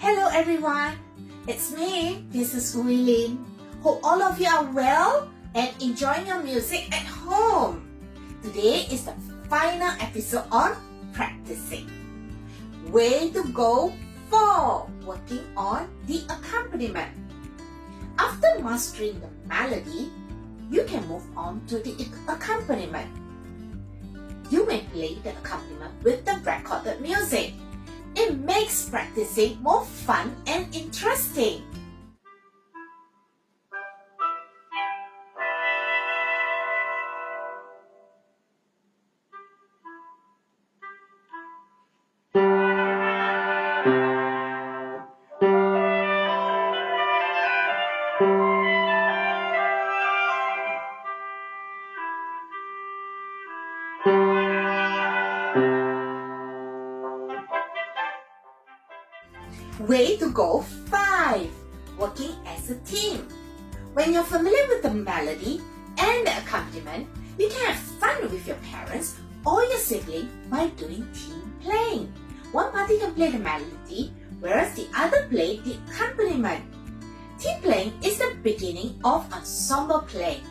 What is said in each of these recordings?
Hello everyone, it's me, Mrs. Wu Ee Lin. Hope all of you are well and enjoying your music at home. Today is the final episode on practicing. Way to go for working on the accompaniment. After mastering the melody, you can move on to the accompaniment. You may play the accompaniment with the recorded music. It makes practicing more fun and interesting. Way to go 5. Working as a team. When you're familiar with the melody and the accompaniment, you can have fun with your parents or your sibling by doing team playing. One party can play the melody, whereas the other play the accompaniment. Team playing is the beginning of ensemble playing.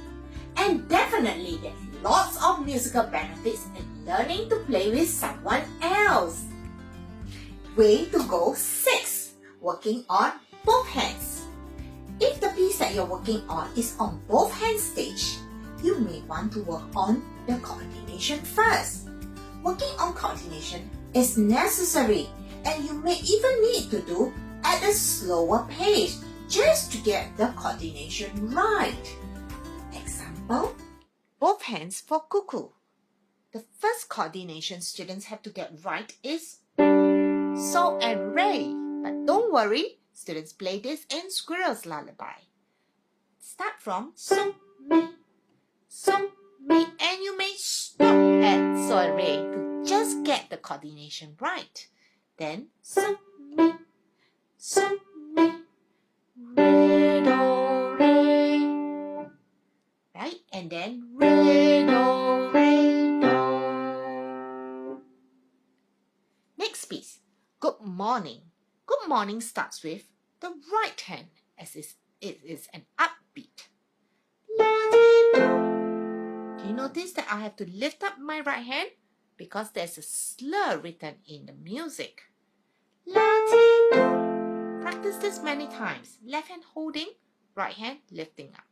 And definitely there's lots of musical benefits in learning to play with someone else. Way to go 6. Working on both hands. If the piece that you're working on is on both hand stage, you may want to work on the coordination first. Working on coordination is necessary and you may even need to do at a slower pace just to get the coordination right. Example, both hands for cuckoo. The first coordination students have to get right is so and re. But don't worry, students play this in Squirrel's Lullaby. Start from so, me, and you may stop at so and re to just get the coordination right. Then so, me, re, do, re. Right? And then re, do, re, do. Next piece, good morning. Good morning starts with the right hand as it is an upbeat. Do you notice that I have to lift up my right hand? Because there's a slur written in the music. Practice this many times. Left hand holding, right hand lifting up.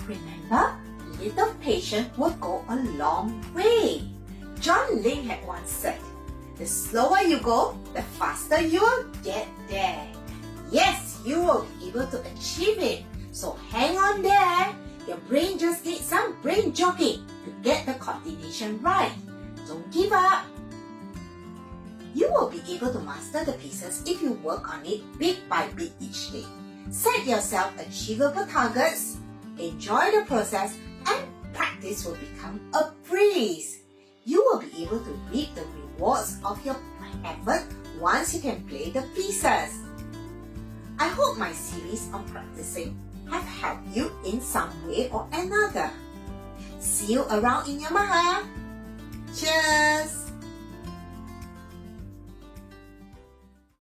Remember, a little patience will go a long way. John Lin had once said, the slower you go, the faster you will get there. Yes, you will be able to achieve it. So hang on there. Your brain just needs some brain jogging to get the coordination right. Don't give up. You will be able to master the pieces if you work on it bit by bit each day. Set yourself achievable targets, enjoy the process, and practice will become a breeze. You will be able to reap the rewards of your effort once you can play the pieces. I hope my series on practicing have helped you in some way or another. See you around in Yamaha. Cheers!